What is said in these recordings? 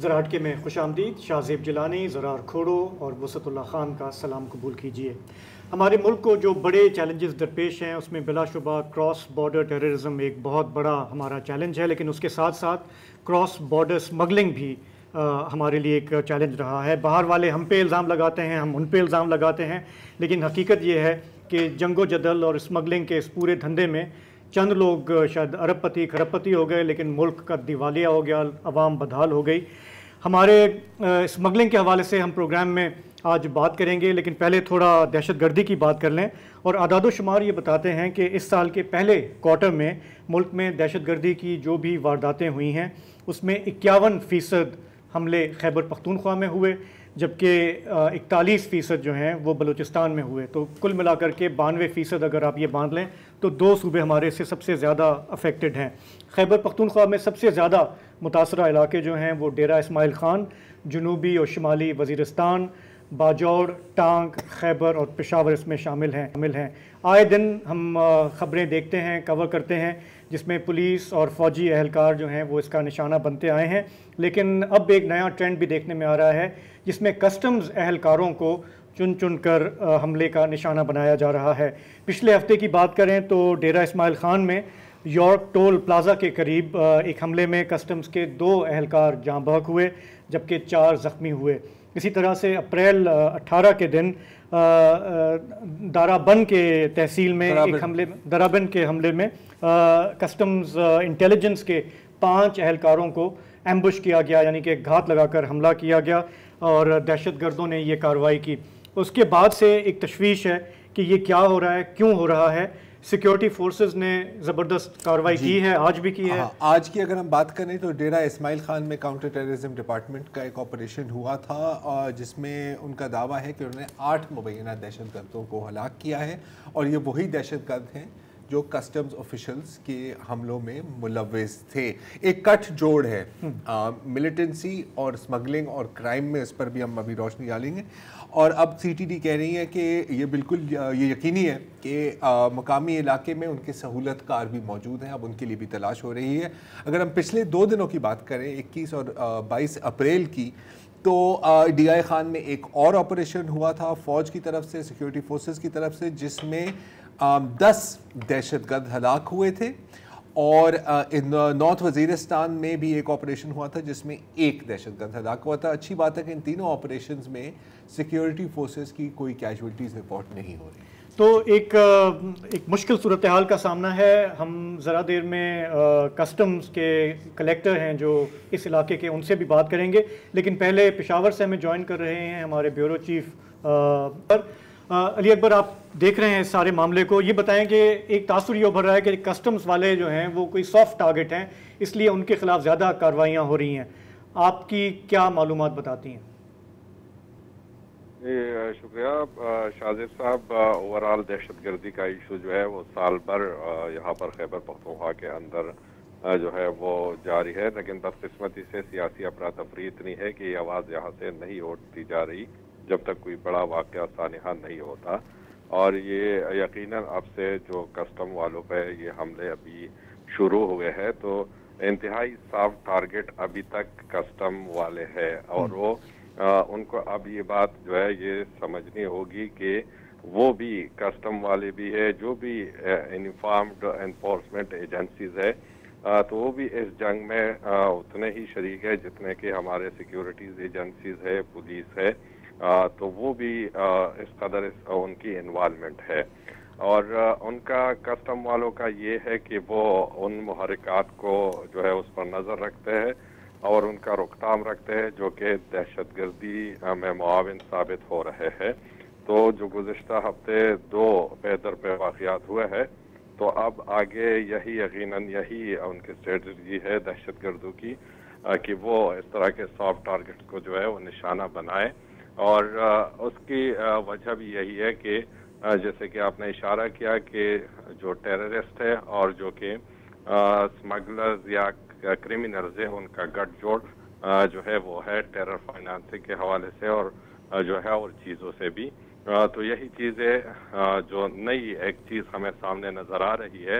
ذرا ہٹکے میں خوش آمدید. شاہ زیب جیلانی، زرار کھوڑو اور وسعت اللہ خان کا سلام قبول کیجیے. ہمارے ملک کو جو بڑے چیلنجز درپیش ہیں اس میں بلا شبہ کراس بارڈر ٹیررزم ایک بہت بڑا ہمارا چیلنج ہے، لیکن اس کے ساتھ ساتھ کراس بارڈر سمگلنگ بھی ہمارے لیے ایک چیلنج رہا ہے. باہر والے ہم پہ الزام لگاتے ہیں، ہم ان پہ الزام لگاتے ہیں، لیکن حقیقت یہ ہے کہ جنگ و جدل اور اسمگلنگ کے اس پورے دھندے میں چند لوگ شاید ارب پتی کھرب پتی ہو گئے، لیکن ملک کا دیوالیہ ہو گیا، عوام بدحال ہو گئی. ہمارے اسمگلنگ کے حوالے سے ہم پروگرام میں آج بات کریں گے، لیکن پہلے تھوڑا دہشت گردی کی بات کر لیں. اور اعداد و شمار یہ بتاتے ہیں کہ اس سال کے پہلے کوارٹر میں ملک میں دہشت گردی کی جو بھی وارداتیں ہوئی ہیں اس میں 51% حملے خیبر پختونخوا میں ہوئے، جبکہ 41% جو ہیں وہ بلوچستان میں ہوئے. تو کل ملا کر کے 92% اگر آپ یہ باندھ لیں تو 2 صوبے ہمارے سے سب سے زیادہ افیکٹڈ ہیں. خیبر پختونخوا میں سب سے زیادہ متاثرہ علاقے جو ہیں وہ ڈیرہ اسماعیل خان، جنوبی اور شمالی وزیرستان، باجوڑ، ٹانک، خیبر اور پشاور اس میں شامل ہیں. آئے دن ہم خبریں دیکھتے ہیں، کور کرتے ہیں، جس میں پولیس اور فوجی اہلکار جو ہیں وہ اس کا نشانہ بنتے آئے ہیں. لیکن اب ایک نیا ٹرینڈ بھی دیکھنے میں آ رہا ہے جس میں کسٹمز اہلکاروں کو چن کر حملے کا نشانہ بنایا جا رہا ہے. پچھلے ہفتے کی بات کریں تو ڈیرہ اسماعیل خان میں یارک ٹول پلازا کے قریب ایک حملے میں کسٹمز کے 2 اہلکار جاں بحق ہوئے، جبکہ 4 زخمی ہوئے. اسی طرح سے اپریل 18 کے دن دارابن کے تحصیل میں ایک دارابن کے حملے میں کسٹمز انٹیلیجنس کے 5 اہلکاروں کو ایمبش کیا گیا، یعنی کہ گھات لگا کر حملہ کیا گیا اور دہشت گردوں نے یہ کارروائی کی. اس کے بعد سے ایک تشویش ہے کہ یہ کیا ہو رہا ہے، کیوں ہو رہا ہے. سیکیورٹی فورسز نے زبردست کارروائی کی ہے، آج بھی کی ہے. آج کی اگر ہم بات کریں تو ڈیرہ اسماعیل خان میں کاؤنٹر ٹیررزم ڈپارٹمنٹ کا ایک آپریشن ہوا تھا، جس میں ان کا دعویٰ ہے کہ انہوں نے 8 مبینہ دہشت گردوں کو ہلاک کیا ہے، اور یہ وہی دہشت گرد ہیں جو کسٹمز آفیشلز کے حملوں میں ملوث تھے. ایک کٹ جوڑ ہے ملیٹنسی اور اسمگلنگ اور کرائم میں، اس پر بھی ہم ابھی روشنی ڈالیں گے. اور اب سی ٹی ڈی کہہ رہی ہے کہ یہ بالکل یہ یقینی ہے کہ مقامی علاقے میں ان کے سہولت کار بھی موجود ہیں، اب ان کے لیے بھی تلاش ہو رہی ہے. اگر ہم پچھلے 2 دنوں کی بات کریں، 21 اور 22 اپریل کی، تو ڈی آئی خان میں ایک اور آپریشن ہوا تھا فوج کی طرف سے، سیکیورٹی فورسز کی طرف سے، جس میں 10 دہشت گرد ہلاک ہوئے تھے. اور نارتھ وزیرستان میں بھی ایک آپریشن ہوا تھا جس میں 1 دہشت گرد ہلاک ہوا تھا. اچھی بات ہے کہ ان تینوں آپریشنز میں سیکیورٹی فورسز کی کوئی کیجولٹیز رپورٹ نہیں ہو رہی. تو ایک مشکل صورتحال کا سامنا ہے. ہم ذرا دیر میں کسٹمز کے کلیکٹر ہیں جو اس علاقے کے، ان سے بھی بات کریں گے، لیکن پہلے پشاور سے ہمیں جوائن کر رہے ہیں ہمارے بیورو چیف علی اکبر. آپ دیکھ رہے ہیں اس سارے معاملے کو، یہ بتائیں کہ ایک تاثر یہ ابھر رہا ہے کہ کسٹمز والے جو ہیں وہ کوئی سافٹ ٹارگٹ ہیں، اس لیے ان کے خلاف زیادہ کارروائیاں ہو رہی ہیں. آپ کی کیا معلومات بتاتی ہیں؟ شکریہ شاہزیب صاحب. اوورال دہشت گردی کا ایشو جو ہے وہ سال بھر یہاں پر خیبر پختونخوا کے اندر جو ہے وہ جاری ہے، لیکن بدقسمتی سے سیاسی افراتفری اتنی ہے کہ یہ آواز یہاں سے نہیں اٹھتی جا رہی جب تک کوئی بڑا واقعہ سانحہ نہیں ہوتا. اور یہ یقیناً اب سے جو کسٹم والوں پہ یہ حملے ابھی شروع ہوئے ہیں تو انتہائی سافٹ ٹارگٹ ابھی تک کسٹم والے ہیں، اور وہ ان کو اب یہ بات جو ہے یہ سمجھنی ہوگی کہ وہ بھی کسٹم والے بھی ہے، جو بھی انفارمڈ انفورسمنٹ ایجنسیز ہے تو وہ بھی اس جنگ میں اتنے ہی شریک ہے جتنے کہ ہمارے سیکیورٹیز ایجنسیز ہے، پولیس ہے، تو وہ بھی اس قدر ان کی انوالومنٹ ہے. اور ان کا کسٹم والوں کا یہ ہے کہ وہ ان محرکات کو جو ہے اس پر نظر رکھتے ہیں اور ان کا روکتھام رکھتے ہیں جو کہ دہشت گردی میں معاون ثابت ہو رہے ہیں. تو جو گزشتہ ہفتے 2 بیدر پہ واقعات ہوئے ہیں تو اب آگے یہی یقیناً یہی ان کی اسٹریٹجی ہے دہشت گردوں کی کہ وہ اس طرح کے سافٹ ٹارگٹ کو جو ہے وہ نشانہ بنائے. اور اس کی وجہ بھی یہی ہے کہ جیسے کہ آپ نے اشارہ کیا کہ جو ٹیررسٹ ہے اور جو کہ اسمگلرز یا کرمنلز ہیں ان کا گٹھ جوڑ جو ہے وہ ہے ٹیرر فائنانسنگ کے حوالے سے اور جو ہے اور چیزوں سے بھی. تو یہی چیزیں جو نئی ایک چیز ہمیں سامنے نظر آ رہی ہے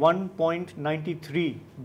1.93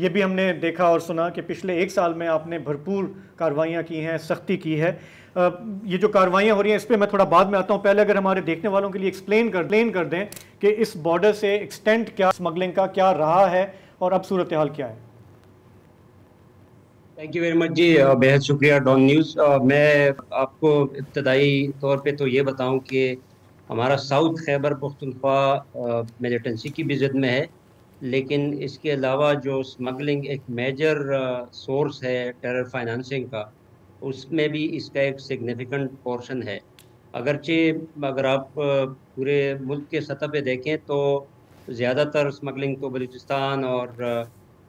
یہ بھی ہم نے دیکھا اور سنا کہ پچھلے 1 سال میں آپ نے بھرپور کارروائیاں کی ہیں، سختی کی ہے. یہ جو کارروائیاں ہو رہی ہیں اس پہ میں تھوڑا بعد میں آتا ہوں. پہلے اگر ہمارے دیکھنے والوں کے لیے ایکسپلین کر دیں کہ اس بارڈر سے ایکسٹینٹ کیا اسمگلنگ کا کیا رہا ہے اور اب صورتحال کیا ہے. تھینک یو ویری مچ جی، بہت شکریہ ڈان نیوز. میں آپ کو ابتدائی طور پہ تو یہ بتاؤں کہ ہمارا ساؤتھ خیبر پختونخوا ملیٹنسی کی بھی ضد میں ہے، لیکن اس کے علاوہ جو اسمگلنگ ایک میجر سورس ہے ٹیرر فائنانسنگ کا، اس میں بھی اس کا ایک سگنیفیکنٹ پورشن ہے. اگرچہ اگر آپ پورے ملک کے سطح پہ دیکھیں تو زیادہ تر اسمگلنگ تو بلوچستان اور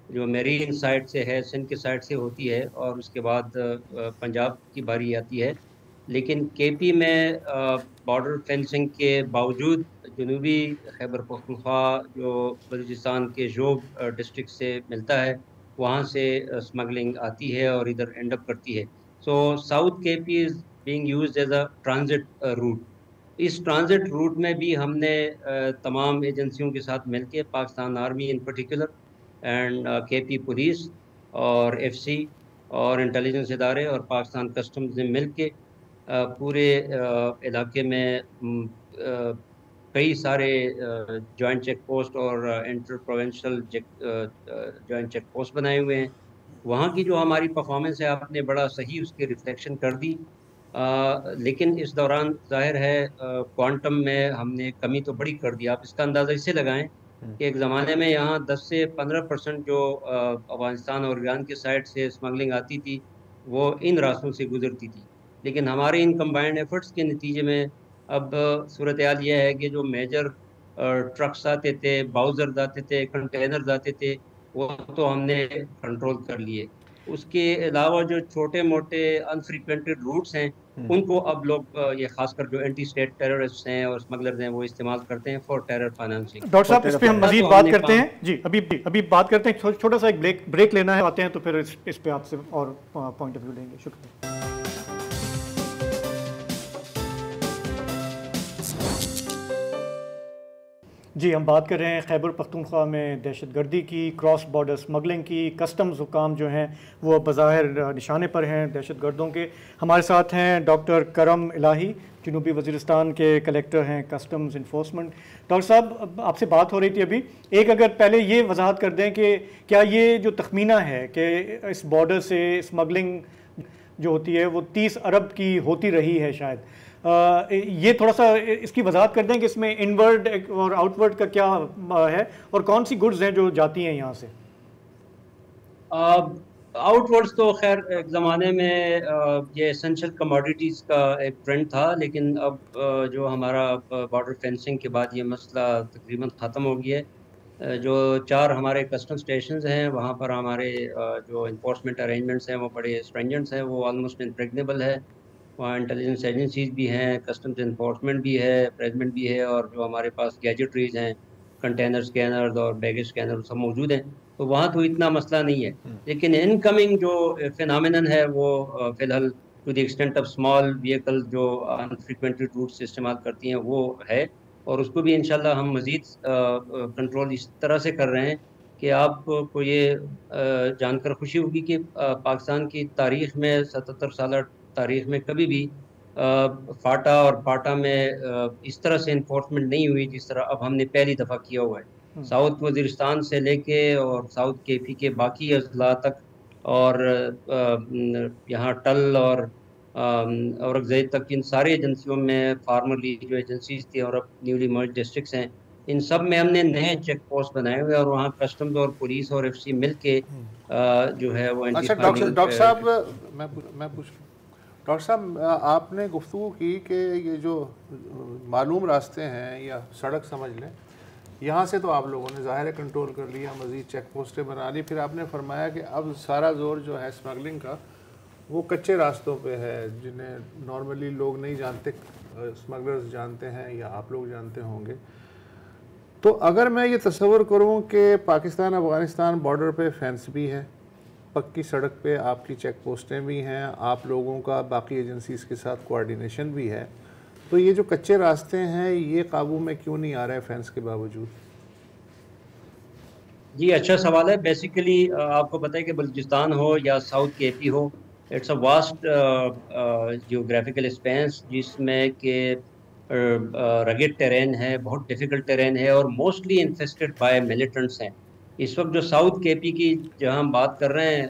جو میرین سائڈ سے ہے، سندھ کے سائڈ سے ہوتی ہے، اور اس کے بعد پنجاب کی باری آتی ہے. لیکن کے پی میں بارڈر فینسنگ کے باوجود جنوبی خیبر پختونخوا جو بلوچستان کے جوب ڈسٹرکٹ سے ملتا ہے، وہاں سے اسمگلنگ آتی ہے اور ادھر اینڈ اپ کرتی ہے. So south K P is being used as a transit route. اس ٹرانزٹ روٹ میں بھی ہم نے تمام ایجنسیوں کے ساتھ مل کے، Pakistan army in particular and کے پی پولیس اور ایف سی اور انٹیلیجنس ادارے اور پاکستان کسٹمز نے مل کے پورے علاقے میں کئی سارے جوائنٹ چیک پوسٹ اور inter provincial joint check post بنائے ہوئے ہیں. وہاں کی جو ہماری پرفارمنس ہے آپ نے بڑا صحیح اس کی ریفلیکشن کر دی. لیکن اس دوران ظاہر ہے کوانٹم میں ہم نے کمی تو بڑی کر دی. آپ اس کا اندازہ اس سے لگائیں کہ ایک زمانے میں یہاں 10 سے 15% جو افغانستان اور ایران کے سائڈ سے اسمگلنگ آتی تھی وہ ان راستوں سے گزرتی تھی. لیکن ہمارے ان کمبائنڈ ایفرٹس کے نتیجے میں اب صورتحال یہ ہے کہ جو میجر ٹرکس آتے تھے، باؤزرز آتے تھے، کنٹینرز آتے تھے، وہ تو ہم نے کنٹرول کر لیے. اس کے علاوہ جو چھوٹے موٹے انفریکوینٹڈ روٹس ہیں ان کو اب لوگ یہ خاص کر جو اینٹی اسٹیٹ ٹیررسٹ ہیں اور اسمگلرز ہیں وہ استعمال کرتے ہیں فار ٹیرر فائنانسنگ. ڈاکٹر صاحب اس پہ ہم مزید بات کرتے ہیں. جی ابھی بات کرتے ہیں، چھوٹا سا ایک بریک لینا ہے، آتے ہیں تو پھر اس پہ آپ سے اور پوائنٹ آف ویو لیں گے. شکریہ. جی ہم بات کر رہے ہیں خیبر پختونخوا میں دہشت گردی کی، کراس بارڈر اسمگلنگ کی. کسٹمز حکام جو ہیں وہ بظاہر نشانے پر ہیں دہشت گردوں کے. ہمارے ساتھ ہیں ڈاکٹر کرم الہی، جنوبی وزیرستان کے کلیکٹر ہیں کسٹمز انفورسمنٹ. ڈاکٹر صاحب آپ سے بات ہو رہی تھی ابھی، ایک اگر پہلے یہ وضاحت کر دیں کہ کیا یہ جو تخمینہ ہے کہ اس بارڈر سے اسمگلنگ جو ہوتی ہے وہ 30 ارب کی ہوتی رہی ہے شاید، یہ تھوڑا سا اس کی وضاحت کر دیں کہ اس میں انورڈ اور آؤٹ ورڈ کا کیا ہے اور کون سی گڈز ہیں جو جاتی ہیں یہاں سے؟ آؤٹ ورڈز تو خیر ایک زمانے میں یہ اسینشل کموڈیٹیز کا ایک ٹرینڈ تھا، لیکن اب جو ہمارا بارڈر فینسنگ کے بعد یہ مسئلہ تقریباً ختم ہو گیا ہے. جو 4 ہمارے کسٹم اسٹیشنز ہیں وہاں پر ہمارے جو انفورسمنٹ ارینجمنٹس ہیں وہ بڑے اسٹرینجنٹس ہیں، وہ آلموسٹ امپریگنیبل ہے. وہاں انٹیلیجنس ایجنسیز بھی ہیں، کسٹمز انفورسمنٹ بھی ہے، پریزمنٹ بھی ہے، اور جو ہمارے پاس گیجٹریز ہیں، کنٹینر سکینرز اور بیگیج سکینر سب موجود ہیں، تو وہاں تو اتنا مسئلہ نہیں ہے. لیکن ان کمنگ جو فینامنن ہے وہ فی الحال to the extent of small vehicle جو انفریکوینٹڈ روٹ سے استعمال کرتی ہیں وہ ہے، اور اس کو بھی انشاءاللہ ہم مزید کنٹرول اس طرح سے کر رہے ہیں کہ آپ کو یہ جان کر خوشی ہوگی کہ پاکستان کی تاریخ میں 77 سالہ تاریخ میں کبھی بھی فاٹا اور پاٹا میں اس طرح سے انفورسمنٹ نہیں ہوئی جس طرح اب ہم نے پہلی دفعہ کیا ہوا ہے. ساؤتھ وزیرستان سے لے کے اور ساؤتھ کے پی کے باقی اضلاع تک، اور یہاں ٹل اور اورگزئی تک، ان ساری ایجنسیوں میں فارمرلی جو ایجنسیز تھی اور اب نیولی مرج ڈسٹرکٹس ہیں، ان سب میں ہم نے نئے چیک پوسٹ بنائے ہوئے، اور وہاں کسٹمز اور پولیس اور ایف سی مل کے جو ہے وہ اچھا ڈاکٹر صاحب میں پوچھ لوں، ڈاکٹر صاحب آپ نے گفتگو کی کہ یہ جو معلوم راستے ہیں یا سڑک سمجھ لیں، یہاں سے تو آپ لوگوں نے ظاہر کنٹرول کر لیا، مزید چیک پوسٹیں بنا لی. پھر آپ نے فرمایا کہ اب سارا زور جو ہے اسمگلنگ کا وہ کچے راستوں پہ ہے جنہیں نارملی لوگ نہیں جانتے، اسمگلرز جانتے ہیں یا آپ لوگ جانتے ہوں گے. تو اگر میں یہ تصور کروں کہ پاکستان افغانستان بارڈر پہ فینس بھی ہے، پکی سڑک پہ آپ کی چیک پوسٹیں بھی ہیں، آپ لوگوں کا باقی ایجنسیز کے ساتھ کوارڈینیشن بھی ہے، تو یہ جو کچے راستے ہیں یہ قابو میں کیوں نہیں آ رہے فینس کے باوجود؟ جی اچھا سوال ہے. بیسیکلی آپ کو پتہ ہے کہ بلوچستان ہو یا south K P who, it's a vast geographical اسپینس جس میں کہ رگڈ ٹیرین ہے، بہت ڈیفیکلٹ ٹیرین ہے، اور موسٹلی انفیسٹڈ بائی ملیٹنٹس ہیں. اس وقت جو ساؤتھ کے پی کی جہاں ہم بات کر رہے ہیں،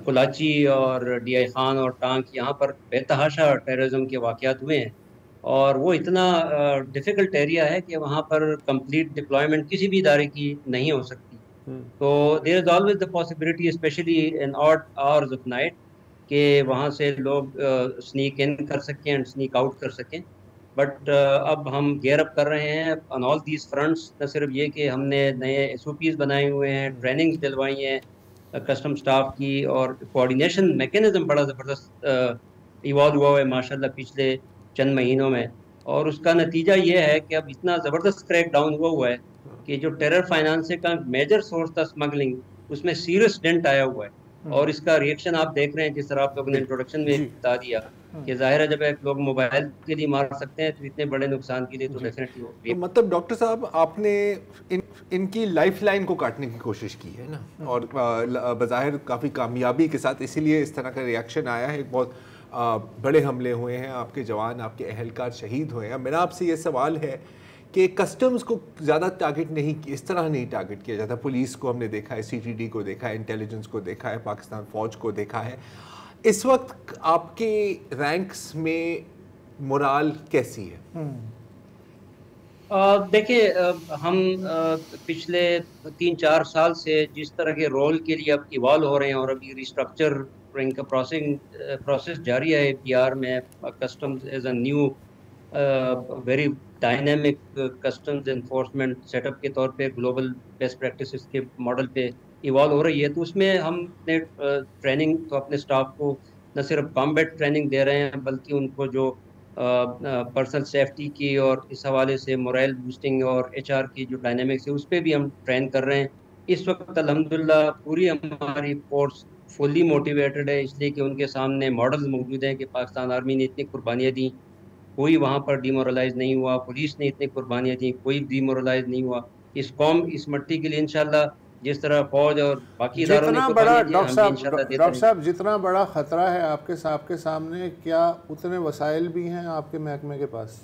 کلاچی اور ڈی آئی خان اور ٹانک، یہاں پر بے تحاشا ٹیررزم کے واقعات ہوئے ہیں، اور وہ اتنا ڈیفیکلٹ ایریا ہے کہ وہاں پر کمپلیٹ ڈپلائمنٹ کسی بھی ادارے کی نہیں ہو سکتی. تو there is always the possibility especially in odd hours of night کہ وہاں سے لوگ سنیک ان کر سکیں اینڈ سنیک آؤٹ کر سکیں. بٹ اب ہم گیئر اپ کر رہے ہیں آن آل دیز فرنٹس. نہ صرف یہ کہ ہم نے نئے ایس او پیز بنائے ہوئے ہیں، ٹریننگز دلوائی ہیں کسٹم سٹاف کی، اور کوآرڈینیشن میکینزم بڑا زبردست ایوالو ہوا ہے ماشاء اللہ پچھلے چند مہینوں میں. اور اس کا نتیجہ یہ ہے کہ اب اتنا زبردست کریک ڈاؤن ہوا ہے کہ جو ٹیرر فائنانس کا میجر سورس تھا اسمگلنگ، اس میں سیریس ڈنٹ آیا ہوا ہے. اور اس کا ریئیکشن آپ دیکھ رہے ہیں، جس طرح آپ لوگوں نے انٹروڈکشن میں بتا دیا کہ ظاہر ہے جب ایک لوگ موبائل کے لیے مار سکتے ہیں تو اتنے بڑے نقصان کے لیے تو ڈیفینیٹلی ہو. تو مطلب ڈاکٹر صاحب آپ نے ان کی لائف لائن کو کاٹنے کی کوشش کی ہے نا، اور بظاہر کافی کامیابی کے ساتھ، اسی لیے اس طرح کا ریئیکشن آیا ہے. بہت بڑے حملے ہوئے ہیں، آپ کے جوان، آپ کے اہلکار شہید ہوئے ہیں. میرا آپ سے یہ سوال ہے کہ کسٹمز کو زیادہ ٹارگٹ نہیں، اس طرح نہیں ٹارگٹ کیا جاتا. پولیس کو ہم نے دیکھا ہے، سی ٹی ڈی کو دیکھا ہے، انٹیلیجنس کو دیکھا ہے، پاکستان فوج کو دیکھا ہے. اس وقت آپ کے رینکس میں مورال کیسی ہے؟ دیکھیں ہم پچھلے 3-4 سال سے جس طرح کے رول کے لیے اب ایوالو ہو رہے ہیں، اور ابھی ریسٹرکچرنگ کا پروسیس جاری ہے پی آر میں. Customs as a new very dynamic customs enforcement set up کے طور پہ گلوبل بیسٹ پریکٹسز کے ماڈل پہ ایوالو ہو رہی ہے. تو اس میں ہم نے ٹریننگ تو اپنے اسٹاف کو نہ صرف کامبیٹ ٹریننگ دے رہے ہیں، بلکہ ان کو جو پرسنل سیفٹی کی اور اس حوالے سے مورائل بوسٹنگ اور ایچ آر کی جو ڈائنامکس ہے اس پہ بھی ہم ٹرین کر رہے ہیں. اس وقت الحمدللہ پوری ہماری فورس فلی موٹیویٹڈ ہے، اس لیے کہ ان کے سامنے ماڈلز موجود ہیں کہ پاکستان آرمی نے اتنی قربانیاں دیں، کوئی وہاں پر ڈی مورلائز نہیں ہوا. پولیس نے اتنی قربانیاں دیں، کوئی ڈی مورلائز نہیں ہوا. اس قوم، اس مٹی کے لیے انشاءاللہ جس طرح فوج اور باقی اداروں نے جتنا بڑا قربانیاں دی، ہم بھی انشاءاللہ دیتے ڈاکٹر رہیں. صاحب جتنا بڑا خطرہ ہے آپ کے سامنے، کیا اتنے وسائل بھی ہیں آپ کے محکمے کے پاس؟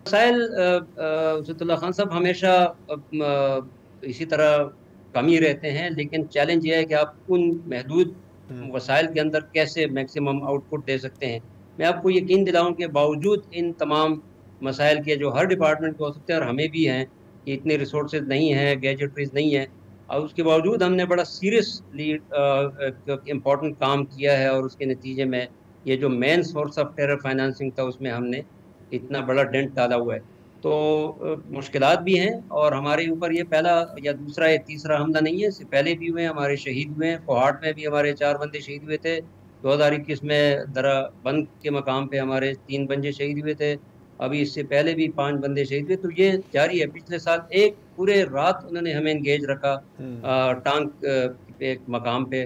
وسائل عزت اللہ خان صاحب ہمیشہ اسی طرح کم ہی رہتے ہیں، لیکن چیلنج یہ ہے کہ آپ ان محدود وسائل کے اندر کیسے میکسیمم آؤٹ پٹ دے سکتے ہیں. میں آپ کو یقین دلاؤں کہ باوجود ان تمام مسائل کے جو ہر ڈپارٹمنٹ کو ہو سکتے ہیں اور ہمیں بھی ہیں کہ اتنے ریسورسز نہیں ہیں، گیجٹریز نہیں ہیں، اور اس کے باوجود ہم نے بڑا سیریسلی امپورٹنٹ کام کیا ہے. اور اس کے نتیجے میں یہ جو main source of terror financing تھا اس میں ہم نے اتنا بڑا ڈنٹ ڈالا ہوا ہے. تو مشکلات بھی ہیں، اور ہمارے اوپر یہ پہلا یا دوسرا یا تیسرا حملہ نہیں ہے، اس سے پہلے بھی ہوئے ہیں، ہمارے شہید ہوئے ہیں. کوہاٹ میں بھی ہمارے 4 بندے شہید ہوئے تھے. 2021 میں درہ بند کے مقام پہ ہمارے 3 بندے شہید ہوئے تھے. ابھی اس سے پہلے بھی 5 بندے شہید ہوئے. تو یہ جاری ہے. پچھلے سال ایک پورے رات انہوں نے ہمیں انگیج رکھا ٹانک پہ ایک مقام پہ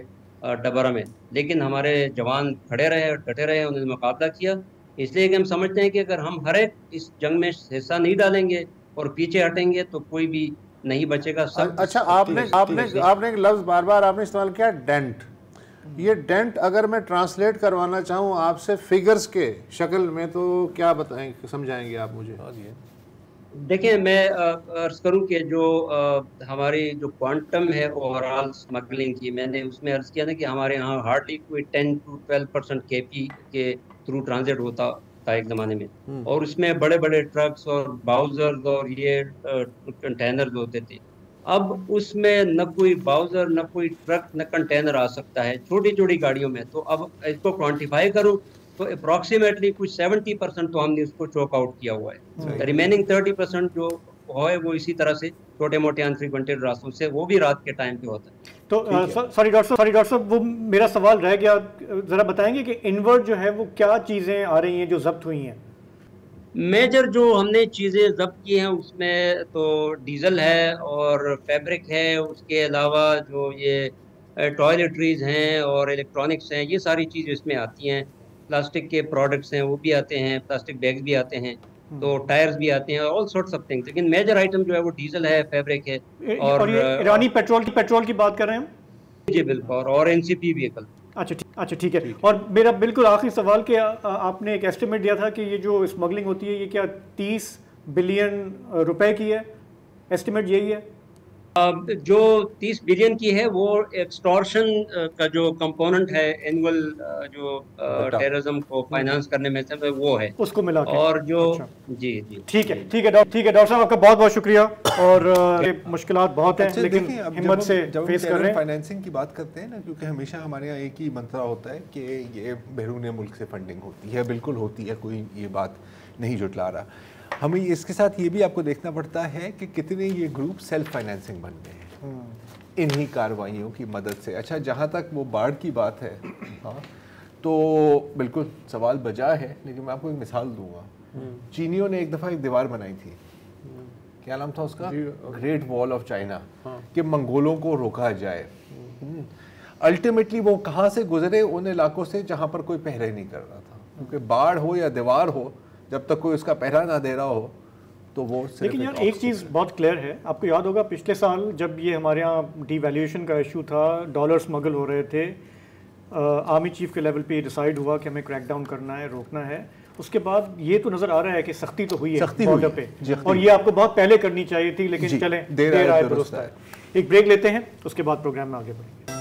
ڈبرہ میں، لیکن ہمارے جوان کھڑے رہے اور ڈٹے رہے، انہوں نے مقابلہ کیا. اس لیے کہ ہم سمجھتے ہیں کہ اگر ہم ہر ایک اس جنگ میں حصہ نہیں ڈالیں گے اور پیچھے ہٹیں گے تو کوئی بھی نہیں بچے گا. سب اچھا، آپ نے ایک لفظ بار بار آپ نے استعمال کیا، ڈینٹ. یہ ڈینٹ اگر میں ٹرانسلیٹ کروانا چاہوں آپ سے فگرز کے شکل میں تو کیا بتائیں، سمجھائیں گے آپ مجھے؟ دیکھیں، میں عرض کروں کہ جو ہماری جو کوانٹم ہے اوور آل اسمگلنگ کی، میں نے اس میں عرض کیا نا کہ ہمارے یہاں ہارڈلی کوئی 10 to 12% کے پی کے تھرو ٹرانزٹ ہوتا تھا ایک زمانے میں، اور اس میں بڑے بڑے ٹرکس اور باؤزرز اور یہ کنٹینرز ہوتے تھے. اب اس میں نہ کوئی باؤزر، نہ کوئی ٹرک، نہ کنٹینر آ سکتا ہے چھوٹی چھوٹی گاڑیوں میں. تو اب اس کو کوانٹیفائی کروں تو اپروکسیمیٹلی کچھ 70% تو ہم نے اس کو چوک آؤٹ کیا ہوا ہے. ریمیننگ 30% جو ہے وہ اسی طرح سے چھوٹے موٹے انفریکوینٹڈ راستوں سے، وہ بھی رات کے ٹائم پہ ہوتا ہے. تو سوری ڈاکٹر صاحب، وہ میرا سوال رہ گیا، ذرا بتائیں گے کہ انورڈ جو ہے وہ کیا چیزیں آ رہی ہیں جو ضبط ہوئی ہیں؟ میجر جو ہم نے چیزیں ضبط کی ہیں اس میں تو ڈیزل ہے اور فیبرک ہے، اس کے علاوہ جو یہ ٹوائلٹریز ہیں اور الیکٹرانکس ہیں، یہ ساری چیز اس میں آتی ہیں. پلاسٹک کے پروڈکٹس ہیں وہ بھی آتے ہیں، پلاسٹک بیگز بھی آتے ہیں. تو ٹائرز بھی آتے ہیں، آل سارٹس آف تھنگس، لیکن میجر آئٹم جو ہے وہ ڈیزل ہے، فیبرک ہے، اور یہ ایرانی پیٹرول کی بات کر رہے ہیں ہم؟ جی بالکل، اور NCP ویکل. اچھا ٹھیک ہے. اور میرا بالکل آخری سوال کہ آپ نے ایک ایسٹیمیٹ دیا تھا کہ یہ جو اسمگلنگ ہوتی ہے یہ کیا 30 بلین روپے کی ہے؟ ایسٹیمیٹ یہی ہے؟ جو 30 بلین کی ہے وہ ایکسٹورشن کا جو کمپوننٹ ہے اینول جو ٹیررزم کو فائنانس کرنے میں سے وہ ہے اس کو ملا کے. اور جو جی ٹھیک ہے ڈاکٹر صاحب، آپ کا بہت بہت شکریہ. اور مشکلات بہت ہیں لیکن ہمت سے فیس کر رہے ہیں. فائنینسنگ کی بات کرتے ہیں نا، کیونکہ ہمیشہ ہمارے یہاں ایک ہی منترا ہوتا ہے کہ یہ بیرون ملک سے فنڈنگ ہوتی ہے، بالکل ہوتی ہے، کوئی یہ بات نہیں جھٹلا رہا. ہمیں اس کے ساتھ یہ بھی آپ کو دیکھنا پڑتا ہے کہ کتنے یہ گروپ سیلف فائنینسنگ بن گئے ہیں انہی کارروائیوں کی مدد سے. اچھا، جہاں تک وہ باڑ کی بات ہے، ہاں تو بالکل سوال بجا ہے، لیکن میں آپ کو ایک مثال دوں گا. چینیوں نے ایک دفعہ ایک دیوار بنائی تھی، کیا نام تھا اس کا؟ گریٹ وال آف چائنا، کہ منگولوں کو روکا جائے. الٹیمیٹلی وہ کہاں سے گزرے؟ ان علاقوں سے جہاں پر کوئی پہرے نہیں کر رہا تھا، کیونکہ باڑ ہو یا دیوار ہو، جب تک کوئی اس کا پہرا نہ دے رہا ہو تو وہ صرف. لیکن یار ایک چیز بہت کلیئر ہے، آپ کو یاد ہوگا پچھلے سال جب یہ ہمارے یہاں ڈی ویلیویشن کا ایشو تھا، ڈالر اسمگل ہو رہے تھے، آرمی چیف کے لیول پہ یہ ڈیسائیڈ ہوا کہ ہمیں کریک ڈاؤن کرنا ہے، روکنا ہے. اس کے بعد یہ تو نظر آ رہا ہے کہ سختی تو ہوئی ہے بارڈر پہ، اور یہ آپ کو بہت پہلے کرنی چاہیے تھی، لیکن چلیں دیر آئے درست ہے. ایک بریک لیتے ہیں، اس کے بعد پروگرام میں آگے بڑھیں گے.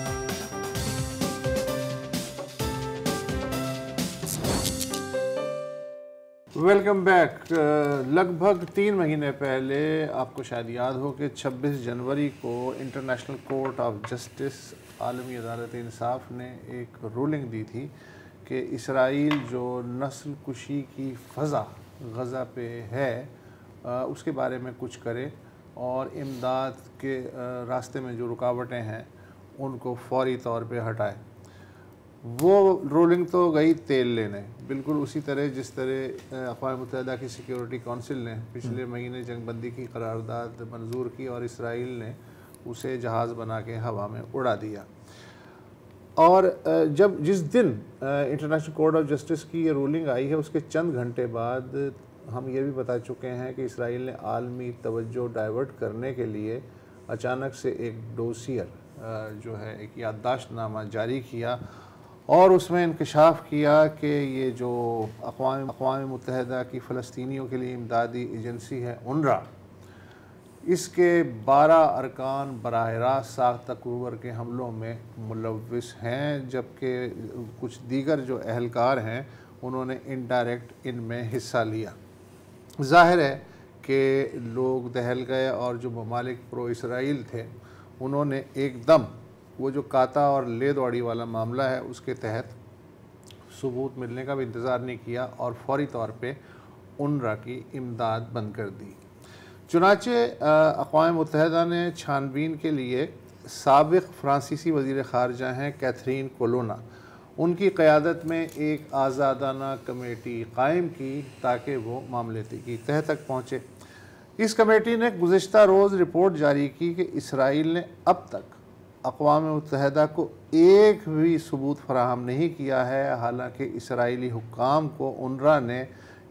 Welcome back. لگ بھگ 3 مہینے پہلے آپ کو شاید یاد ہو کہ 26 جنوری کو انٹرنیشنل کورٹ آف جسٹس، عالمی عدالت انصاف نے ایک رولنگ دی تھی کہ اسرائیل جو نسل کشی کی فضا غزہ پہ ہے اس کے بارے میں کچھ کرے اور امداد کے راستے میں جو رکاوٹیں ہیں ان کو فوری طور پہ ہٹائے. وہ رولنگ تو گئی تیل لینے، بالکل اسی طرح جس طرح اقوام متحدہ کی سیکیورٹی کونسل نے پچھلے مہینے جنگ بندی کی قرارداد منظور کی اور اسرائیل نے اسے جہاز بنا کے ہوا میں اڑا دیا. اور جس دن انٹرنیشنل کورٹ آف جسٹس کی یہ رولنگ آئی ہے اس کے چند گھنٹے بعد ہم یہ بھی بتا چکے ہیں کہ اسرائیل نے عالمی توجہ ڈائیورٹ کرنے کے لیے اچانک سے ایک ڈوسیئر جو ہے ایک یادداشت نامہ جاری کیا اور اس میں انکشاف کیا کہ یہ جو اقوام متحدہ کی فلسطینیوں کے لیے امدادی ایجنسی ہے UNRWA، اس کے 12 ارکان براہ راست 7 اکتوبر کے حملوں میں ملوث ہیں، جبکہ کچھ دیگر جو اہلکار ہیں انہوں نے انڈائریکٹ ان میں حصہ لیا. ظاہر ہے کہ لوگ دہل گئے اور جو ممالک پرو اسرائیل تھے انہوں نے ایک دم وہ جو کاتا اور لے دوڑی والا معاملہ ہے اس کے تحت ثبوت ملنے کا بھی انتظار نہیں کیا اور فوری طور پہ UNRWA کی امداد بند کر دی. چنانچہ اقوام متحدہ نے چھانبین کے لیے سابق فرانسیسی وزیر خارجہ ہیں کیتھرین کولونا، ان کی قیادت میں ایک آزادانہ کمیٹی قائم کی تاکہ وہ معاملے کی تہہ تک پہنچے. اس کمیٹی نے گزشتہ روز رپورٹ جاری کی کہ اسرائیل نے اب تک اقوام متحدہ کو ایک بھی ثبوت فراہم نہیں کیا ہے، حالانکہ اسرائیلی حکام کو UNRWA نے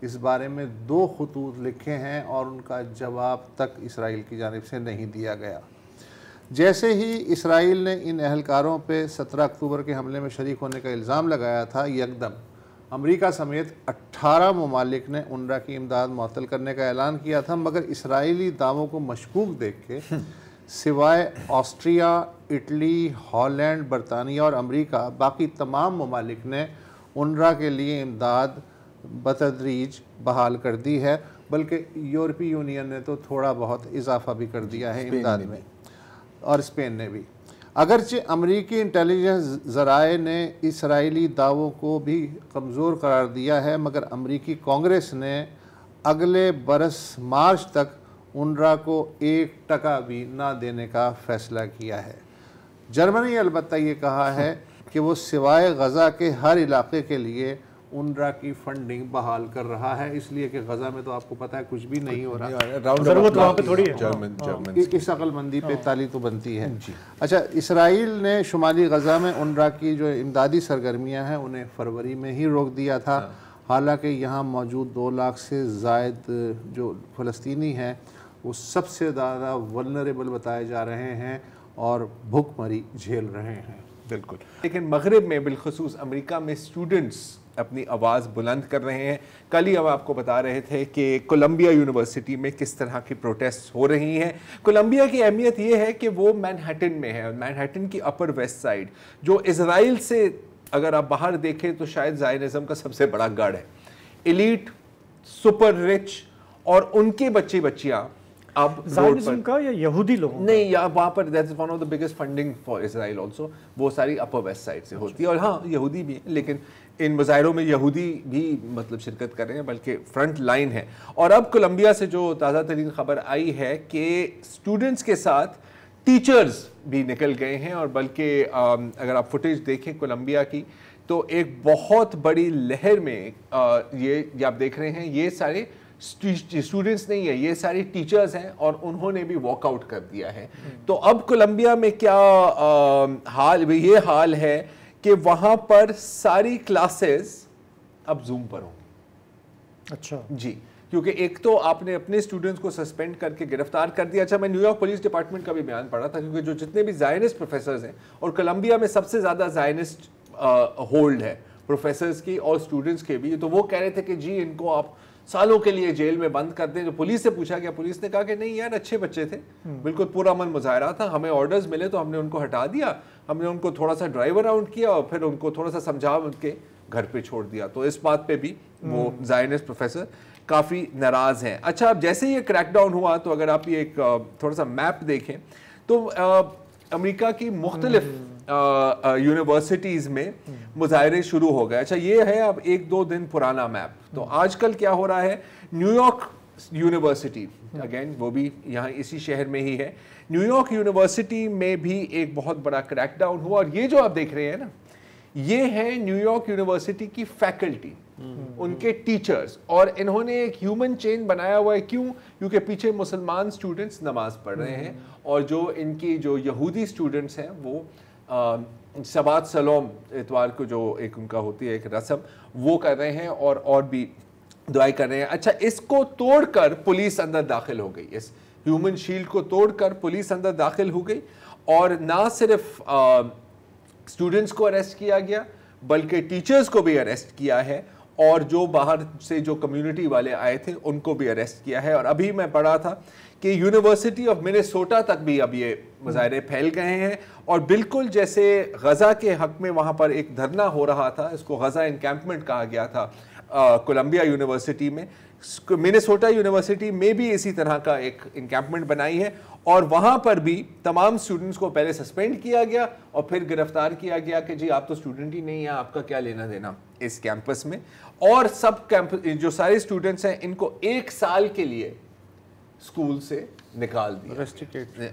اس بارے میں 2 خطوط لکھے ہیں اور ان کا جواب تک اسرائیل کی جانب سے نہیں دیا گیا. جیسے ہی اسرائیل نے ان اہلکاروں پہ 17 اکتوبر کے حملے میں شریک ہونے کا الزام لگایا تھا، یکدم امریکہ سمیت 18 ممالک نے UNRWA کی امداد معطل کرنے کا اعلان کیا تھا، مگر اسرائیلی دعووں کو مشکوک دیکھ کے سوائے آسٹریا، اٹلی، ہالینڈ، برطانیہ اور امریکہ باقی تمام ممالک نے UNRWA کے لیے امداد بتدریج بحال کر دی ہے، بلکہ یورپی یونین نے تو تھوڑا بہت اضافہ بھی کر دیا ہے امداد میں، اور اسپین نے بھی. اگرچہ امریکی انٹیلیجنس ذرائع نے اسرائیلی دعووں کو بھی کمزور قرار دیا ہے، مگر امریکی کانگریس نے اگلے برس مارچ تک UNRWA کو 1 ٹکا بھی نہ دینے کا فیصلہ کیا ہے. جرمنی البتہ یہ کہا ہے کہ وہ سوائے غزہ کے ہر علاقے کے لیے UNRWA کی فنڈنگ بحال کر رہا ہے، اس لیے کہ غزہ میں تو آپ کو پتہ ہے کچھ بھی نہیں ہو رہا، ضرورت وہاں پہ تھوڑی ہے، اس عقل مندی پہ تالی تو بنتی ہے. اچھا، اسرائیل نے شمالی غزہ میں UNRWA کی جو امدادی سرگرمیاں ہیں انہیں فروری میں ہی روک دیا تھا، حالانکہ یہاں موجود 2 لاکھ سے زائد جو فلسطینی ہیں وہ سب سے زیادہ ولنریبل بتائے جا رہے ہیں اور بھوک مری جھیل رہے ہیں. بالکل. لیکن مغرب میں بالخصوص امریکہ میں اسٹوڈنٹس اپنی آواز بلند کر رہے ہیں. کل ہی ہم آپ کو بتا رہے تھے کہ کولمبیا یونیورسٹی میں کس طرح کی پروٹیسٹ ہو رہی ہیں. کولمبیا کی اہمیت یہ ہے کہ وہ مینہٹن میں ہے، مینہٹن کی اپر ویسٹ سائڈ جو اسرائیل سے اگر آپ باہر دیکھیں تو شاید زائنزم کا سب سے بڑا گڑھ ہے. ایلیٹ، سپر رچ اور ان کے بچے بچیاں اب زائنزم کا یا یہودی لوگوں کا؟ نہیں، یا وہاں پر that is one of the biggest funding for Israel also. وہ ساری اپر ویسٹ سائڈ سے ہوتی ہے اور ہاں یہودی بھی ہیں، لیکن ان مظاہروں میں یہودی بھی مطلب شرکت کر رہے ہیں بلکہ فرنٹ لائن ہے. اور اب کولمبیا سے جو تازہ ترین خبر آئی ہے کہ اسٹوڈنٹس کے ساتھ ٹیچرز بھی نکل گئے ہیں اور بلکہ اگر آپ فوٹیج دیکھیں کولمبیا کی تو ایک بہت بڑی لہر میں یہ آپ دیکھ رہے ہیں، یہ سارے اسٹوڈنٹس نہیں ہے، یہ سارے ٹیچرز ہیں اور انہوں نے بھی واک آؤٹ کر دیا ہے. تو اب کولمبیا میں کیا یہ حال ہے کہ وہاں پر ساری کلاسز اب زوم پر ہوں. اچھا جی، کیونکہ ایک تو آپ نے اپنے اسٹوڈنٹس کو سسپینڈ کر کے گرفتار کر دیا. اچھا، میں نیو یارک پولیس ڈپارٹمنٹ کا بھی بیان پڑھا تھا کیونکہ جو جتنے بھی زائنسٹ پروفیسرز ہیں اور کولمبیا میں سب سے زیادہ زائنسٹ ہولڈ ہے پروفیسرز کی اور اسٹوڈنٹس کے بھی، تو وہ کہہ رہے تھے کہ جی ان کو آپ سالوں کے لیے جیل میں بند کر دیں. جو پولیس سے پوچھا گیا، پولیس نے کہا کہ نہیں یار اچھے بچے تھے، بالکل پورا من مظاہرہ تھا، ہمیں آرڈرز ملے تو ہم نے ان کو ہٹا دیا، ہم نے ان کو تھوڑا سا ڈرائیو اراؤنڈ کیا اور پھر ان کو تھوڑا سا سمجھا ان کے گھر پہ چھوڑ دیا. تو اس بات پہ بھی وہ زائنسٹ پروفیسر کافی ناراض ہیں. اچھا، اب جیسے یہ کریک ڈاؤن ہوا تو اگر آپ یہ ایک تھوڑا سا میپ دیکھیں تو امریکہ کی مختلف یونیورسٹیز میں مظاہرے شروع ہو گئے. اچھا، یہ ہے اب 1-2 دن پرانا میپ. تو آج کل کیا ہو رہا ہے، نیو یارک یونیورسٹی اگین وہ بھی یہاں اسی شہر میں ہی ہے، نیو یارک یونیورسٹی میں بھی ایک بہت بڑا کریک ڈاؤن ہوا. اور یہ جو آپ دیکھ رہے ہیں نا، یہ ہے نیو یارک یونیورسٹی کی فیکلٹی، ان کے ٹیچرز، اور انہوں نے ایک ہیومن چین بنایا ہوا ہے. کیوں؟ کیونکہ پیچھے مسلمان اسٹوڈنٹس نماز پڑھ رہے ہیں اور جو ان کی جو یہودی اسٹوڈنٹس ہیں وہ شبات سلام اتوار کو جو ایک ان کا ہوتی ہے ایک رسم وہ کر رہے ہیں اور بھی دعائیں کر رہے ہیں. اچھا، اس کو توڑ کر پولیس اندر داخل ہو گئی، اس ہیومن شیلڈ کو توڑ کر پولیس اندر داخل ہو گئی اور نہ صرف اسٹوڈنٹس کو اریسٹ کیا گیا بلکہ ٹیچرز کو بھی اریسٹ کیا ہے اور جو باہر سے جو کمیونٹی والے آئے تھے ان کو بھی اریسٹ کیا ہے. اور ابھی میں پڑھا تھا کہ یونیورسٹی آف منیسوٹا تک بھی اب یہ مظاہرے پھیل گئے ہیں اور بالکل جیسے غزہ کے حق میں وہاں پر ایک دھرنا ہو رہا تھا، اس کو غزہ انکیمپمنٹ کہا گیا تھا کولمبیا یونیورسٹی میں، منیسوٹا یونیورسٹی میں بھی اسی طرح کا ایک انکیمپمنٹ بنائی ہے اور وہاں پر بھی تمام اسٹوڈنٹس کو پہلے سسپینڈ کیا گیا اور پھر گرفتار کیا گیا کہ جی آپ تو اسٹوڈنٹ ہی نہیں ہیں، آپ کا کیا لینا دینا اس کیمپس میں. اور سب جو سارے اسٹوڈنٹس ہیں ان کو 1 سال کے لیے اسکول سے نکال دیا،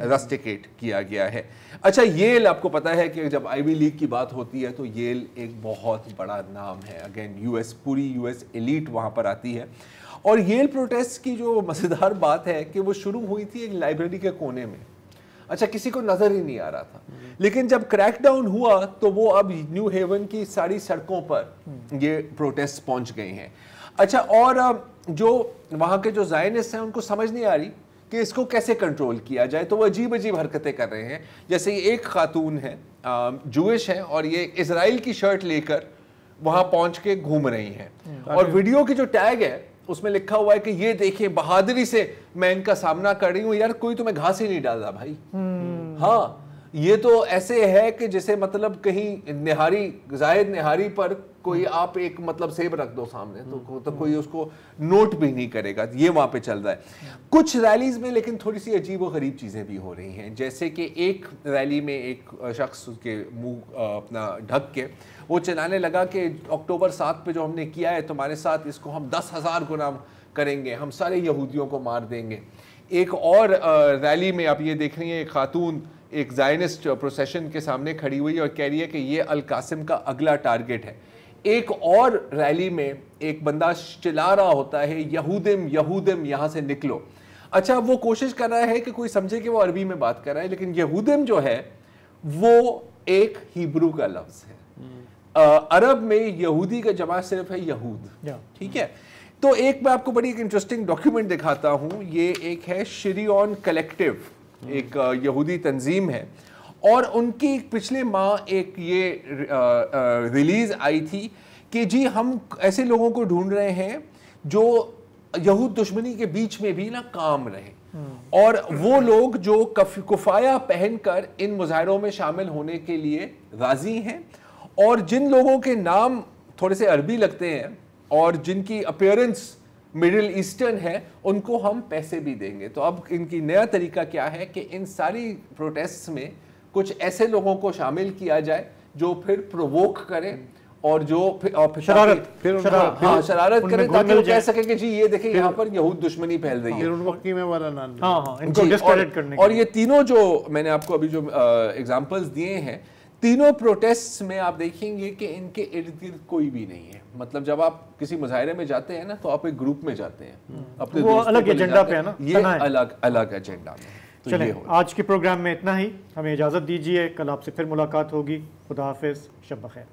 رسٹیکیٹ کیا گیا ہے. اچھا، ییل آپ کو پتا ہے کہ جب آئی وی لیگ کی بات ہوتی ہے تو ییل ایک بہت بڑا نام ہے، اگین پوری یو ایس ایلیٹ وہاں پر آتی ہے. اور ییل پروٹیسٹ کی جو مزیدار بات ہے کہ وہ شروع ہوئی تھی ایک لائبریری کے کونے میں. اچھا، کسی کو نظر ہی نہیں آ رہا تھا، لیکن جب کریک ڈاؤن ہوا تو وہ اب نیو ہیون کی ساری سڑکوں پر یہ پروٹیسٹ پہنچ گئے ہیں. اچھا، اور جو وہاں کے جو زائنسٹ ہیں ان کو سمجھ نہیں آ رہی کہ اس کو کیسے کنٹرول کیا جائے، تو وہ عجیب عجیب حرکتیں کر رہے ہیں. جیسے ایک خاتون ہے، جوئش ہے اور یہ اسرائیل کی شرٹ لے کر وہاں پہنچ کے گھوم رہی ہیں اور ویڈیو کی جو ٹیگ ہے اس میں لکھا ہوا ہے کہ یہ دیکھیں بہادری سے میں ان کا سامنا کر رہی ہوں. یار کوئی تمہیں گھاس ہی نہیں ڈالتا بھائی. ہاں، یہ تو ایسے ہے کہ جیسے مطلب کہیں زائد نہاری پر کوئی آپ ایک مطلب سیب رکھ دو سامنے تو کوئی اس کو نوٹ بھی نہیں کرے گا. یہ وہاں پہ چل رہا ہے کچھ ریلیز میں. لیکن تھوڑی سی عجیب و غریب چیزیں بھی ہو رہی ہیں، جیسے کہ ایک ریلی میں ایک شخص کے منہ اپنا ڈھک کے وہ چلانے لگا کہ اکتوبر 7 پہ جو ہم نے کیا ہے تمہارے ساتھ، اس کو ہم 10,000 گنا کریں گے، ہم سارے یہودیوں کو مار دیں گے. ایک اور ریلی میں آپ یہ دیکھ رہی ہیں ایک خاتون ایک زائنسٹ پروسیشن کے سامنے کھڑی ہوئی اور کہہ رہی ہے کہ یہ القاسم کا اگلا ٹارگٹ ہے. ایک اور ریلی میں ایک بندہ چلا رہا ہوتا ہے یہودم یہودم یہاں سے نکلو. اچھا، وہ کوشش کر رہا ہے کہ کوئی سمجھے کہ وہ عربی میں بات کر رہا ہے، لیکن یہودم جو ہے وہ ایک ہیبرو کا لفظ ہے. عرب میں یہودی کا جمع صرف ہے یہود، ٹھیک ہے. تو ایک میں آپ کو بڑی ایک انٹرسٹنگ ڈاکیومنٹ دکھاتا ہوں. یہ ایک ہے شریون کلیکٹیو، ایک یہودی تنظیم ہے، اور ان کی پچھلے ماہ ایک یہ ریلیز آئی تھی کہ جی ہم ایسے لوگوں کو ڈھونڈ رہے ہیں جو یہود دشمنی کے بیچ میں بھی نا کام رہے، اور وہ لوگ جو کفایہ پہن کر ان مظاہروں میں شامل ہونے کے لیے راضی ہیں، اور جن لوگوں کے نام تھوڑے سے عربی لگتے ہیں اور جن کی اپیئرنس مڈل ایسٹرن ہے ان کو ہم پیسے بھی دیں گے. تو اب ان کی نیا طریقہ کیا ہے کہ ان ساری پروٹیسٹ میں کچھ ایسے لوگوں کو شامل کیا جائے جو پھر پرووک کریں اور جو شرارت کریں تاکہ وہ کہہ سکیں کہ جی یہ دیکھیں یہاں پر یہود دشمنی پھیل رہی ہے. اور یہ تینوں جو میں نے آپ کو ابھی جو ایگزامپلز دیے ہیں، تینوں پروٹیسٹ میں آپ دیکھیں گے کہ ان کے ارد گرد کوئی بھی نہیں ہے. مطلب جب آپ کسی مظاہرے میں جاتے ہیں نا تو آپ ایک گروپ میں جاتے ہیں، اپنے وہ الگ ایجنڈا پہ ہے نا، یہ الگ ایجنڈا میں. چلیں آج کے پروگرام میں اتنا ہی، ہمیں اجازت دیجیے، کل آپ سے پھر ملاقات ہوگی. خدا حافظ، شب بخیر.